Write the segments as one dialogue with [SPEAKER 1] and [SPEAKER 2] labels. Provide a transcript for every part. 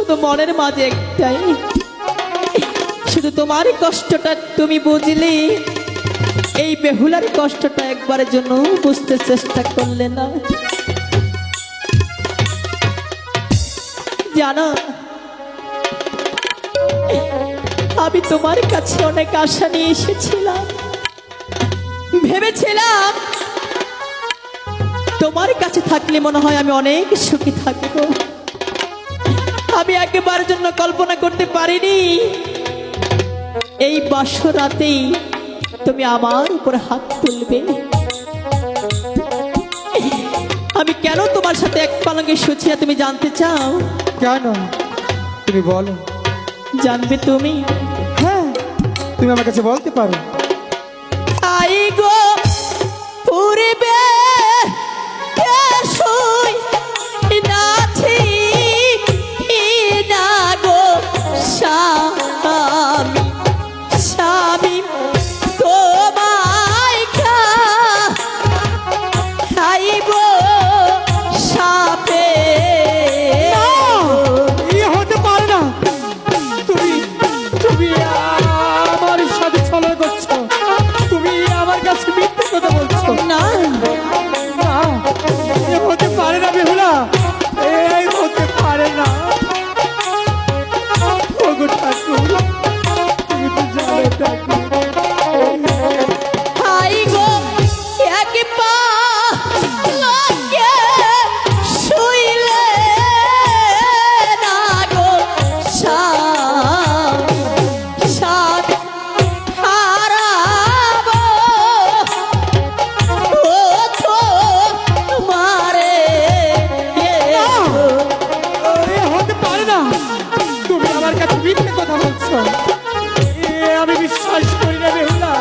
[SPEAKER 1] শুধু মনের মাঝে একটাই, শুধু তোমার কষ্টটা তুমি বুঝলে, এই বেহুলার কষ্টটা একবারের জন্য বুঝতে চেষ্টা করলে না। জানো, আমি তোমার কাছে অনেক আশা নিয়ে এসেছিলাম, ভেবেছিলাম তোমার কাছে থাকলে মনে হয় আমি অনেক সুখী থাকবো। আমি একেবারের জন্য কল্পনা করতে পারিনি এই বাসরাতেই তুমি আমার উপরে হাত তুলবে। আমি কেন তোমার সাথে এক পালঙ্কে শুচ্ছি না তুমি জানতে চাও?
[SPEAKER 2] কেন তুমি বলো।
[SPEAKER 1] জানবে তুমি?
[SPEAKER 2] হ্যাঁ, তুমি আমার কাছে বলতে পারো।
[SPEAKER 1] আই গো পূর্বে শুই নাছি না গো স্বামী, স্বামী তোমায় খাইব সাপে।
[SPEAKER 2] ইয়ে হতে পারে না, তুমি তুমি আমার সাথে ছলনা করছো, তুমি আমার কাছে মিথ্যে কথা বলছো।
[SPEAKER 1] না
[SPEAKER 2] না, এ হতে পারে না বেহুলা, এই হতে পারে না। ওগো ঠাকুর, তুমি তো জানো ঠাকুর।
[SPEAKER 1] হাই গো এক পা লাগে শুইলে না গো সাত হারাব ও তোমারে।
[SPEAKER 2] এ হতে পারে না, তুমি আমার কাছে মিথ্যে কথা বলছো। আমি বিশ্বাস করি না বেহুলা,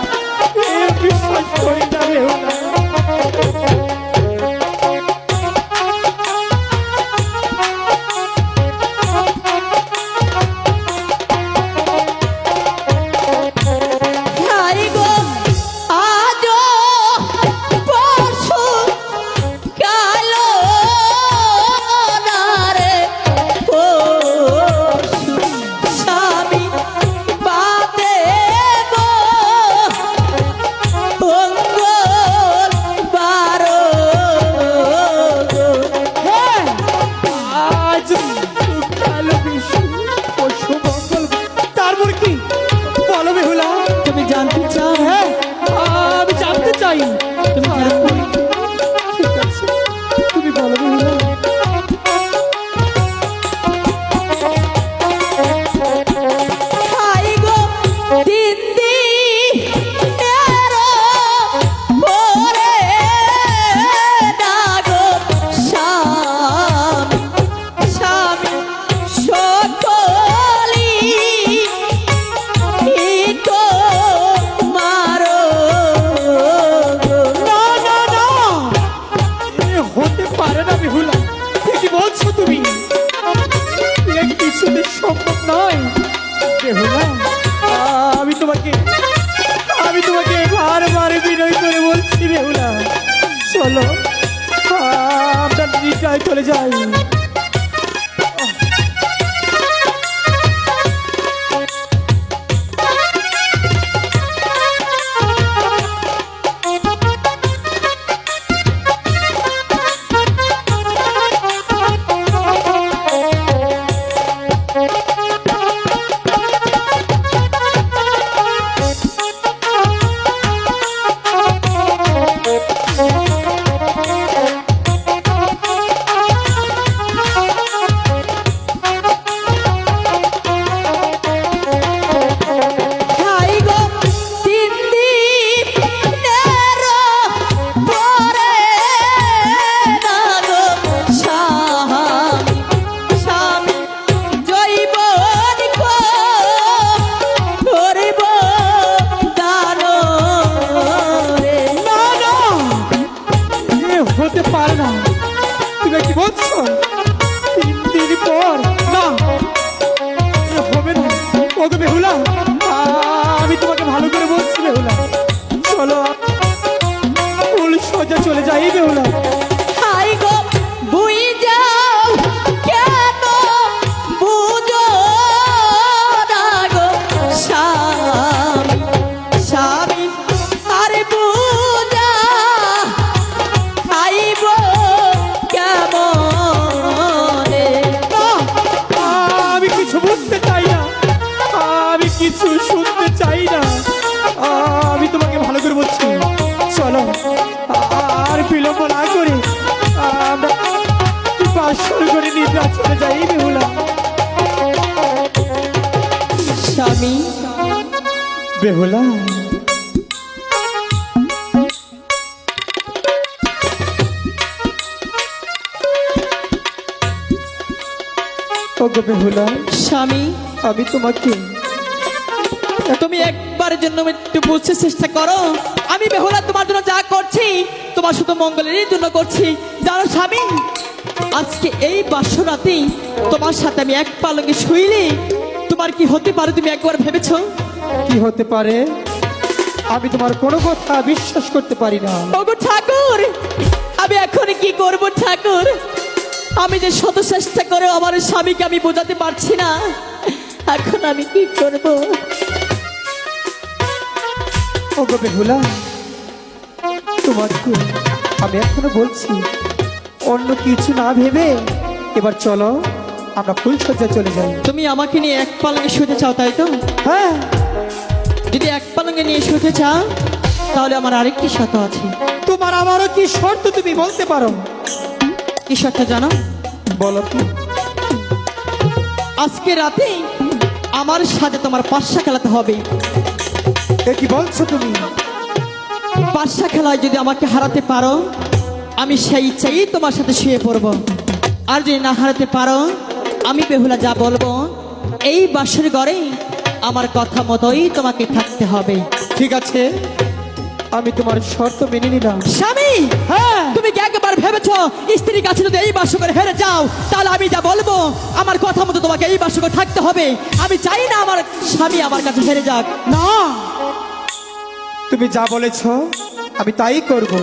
[SPEAKER 2] বিশ্বাস করি না বেহুলা।
[SPEAKER 1] হাই গো আজো পরশু কালো না রে পরশু স্বামী বাদে গো মঙ্গল বারো গো।
[SPEAKER 2] হ্যাঁ, আজ কালো বিশু, পরশু মঙ্গল, তারপর কি বলো বেহুলা?
[SPEAKER 1] তুমি জানতে চাও?
[SPEAKER 2] হ্যাঁ, আমি জানতে চাই।
[SPEAKER 1] তুমি জানতে?
[SPEAKER 2] ঠিক আছে, তুমি বলো বেহুলা।
[SPEAKER 1] হাই গো দিন দিনেরো পরে না গো স্বামী, স্বামী সকলি মারো গো।
[SPEAKER 2] না না না, এ হতে পারে না বেহুলা, কি বলছো তুমি? এ কিছুতেই সম্ভব নয় বেহুলা। আমি তোমাকে বারবার বিনয় করে বলছি বেহুলা, চলো আমরা নিকায় চলে যাই। না চলে যাই বেহুলা।
[SPEAKER 1] স্বামী,
[SPEAKER 2] বেহুলা, ওগো বেহুলা,
[SPEAKER 1] স্বামী,
[SPEAKER 2] আমি তোমাকে
[SPEAKER 1] তুমি একবারের জন্য একটু বুঝতে চেষ্টা করো। আমি বেহুলা তোমার জন্য যা করছি তোমার শুধু মঙ্গলেরই জন্য করছি। জানো স্বামী, আজকে এই বাসরাতেই তোমার সাথে আমি এক পালঙ্কে শুইলে তোমার কি হতে পারে তুমি একবার ভেবেছো?
[SPEAKER 2] কি হতে পারে? আমি তোমার কোনো কথা বিশ্বাস করতে পারি না।
[SPEAKER 1] ওগো ঠাকুর, আমি এখন কি করব ঠাকুর? আমি যে শত চেষ্টা করে আমার স্বামীকে আমি বোঝাতে পারছি না, এখন আমি কি করব?
[SPEAKER 2] ওগো বেহুলা, তোমাকে আমি এখনো বলছি অন্য কিছু না ভেবে এবার চলো আমরা ফুলসজ্জায় চলে যাই।
[SPEAKER 1] তুমি আমাকে নিয়ে এক পালঙ্কে শুতে চাও, তাই তো?
[SPEAKER 2] হ্যাঁ,
[SPEAKER 1] যদি এক পালঙ্কে নিয়ে শুতে চাও তাহলে আমার আরেকটি শর্ত আছে।
[SPEAKER 2] তোমার আমারও কি শর্ত তুমি বলতে পারো?
[SPEAKER 1] কি শর্ত জানো?
[SPEAKER 2] বলো কি?
[SPEAKER 1] আজকে রাতে আমার সাথে তোমার পাশা খেলাতে হবে।
[SPEAKER 2] এ কি বলছো তুমি?
[SPEAKER 1] পাশা খেলায় যদি আমাকে হারাতে পারো আমি সেই ইচ্ছাই তোমার সাথে শুয়ে পড়ব। আর যদি না হারাতে পারো আমি বেহুলা যা বলবো এই বাসর ঘরে আমার কথা মতোই তোমাকে থাকতে হবে।
[SPEAKER 2] ঠিক আছে, আমি তোমার শর্ত মেনে নিলাম।
[SPEAKER 1] স্বামী,
[SPEAKER 2] হ্যাঁ,
[SPEAKER 1] তুমি কি একবার ভেবেছো স্ত্রীর কাছে যদি এই বাসর হেরে যাও তাহলে আমি যা বলবো আমার কথা মতো তোমাকে এই বাসর থাকতে হবে? আমি চাই না আমার স্বামী আমার কাছে হেরে যাক।
[SPEAKER 2] না, তুমি যা বলেছ আমি তাই করব।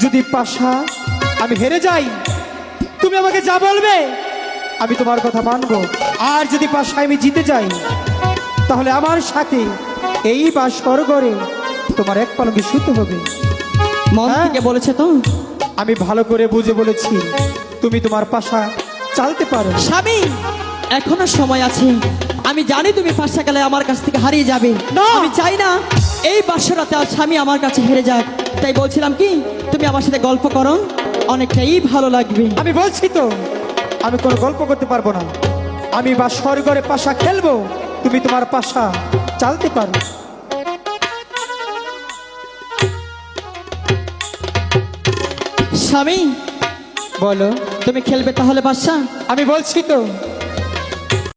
[SPEAKER 2] যদি পাশা আমি হেরে যাই তুমি আমাকে যা বলবে আমি তোমার কথা মানবো। আর যদি পাশা আমি জিতে যাই তাহলে আমার সাথে এই বাসর ঘরে তোমার এক পালঙ্কে শুতে হবে।
[SPEAKER 1] মন
[SPEAKER 2] হ্যাঁ।
[SPEAKER 1] থেকে বলেছে তো?
[SPEAKER 2] আমি ভালো করে বুঝে বলেছি তুমি তোমার পাশা চালতে পারো।
[SPEAKER 1] স্বামী, এখনো সময় আছে। আমি জানি তুমি পাশা গেলে আমার কাছ থেকে হারিয়ে যাবে।
[SPEAKER 2] না।
[SPEAKER 1] আমি চাই না এই বাসরাতে আর স্বামী আমার কাছে হেরে যাক। তাই বলছিলাম কি তুমি আমার সাথে গল্প করো, অনেকটাই ভালো লাগবে।
[SPEAKER 2] আমি বলছি তো আমি কোনো গল্প করতে পারবো না। আমি বাসর ঘরে পাশা খেলবো, তুমি তোমার পাশা চালতে পারো।
[SPEAKER 1] স্বামী,
[SPEAKER 2] বলো,
[SPEAKER 1] তুমি খেলবে তাহলে বাসা?
[SPEAKER 2] আমি বলছি তো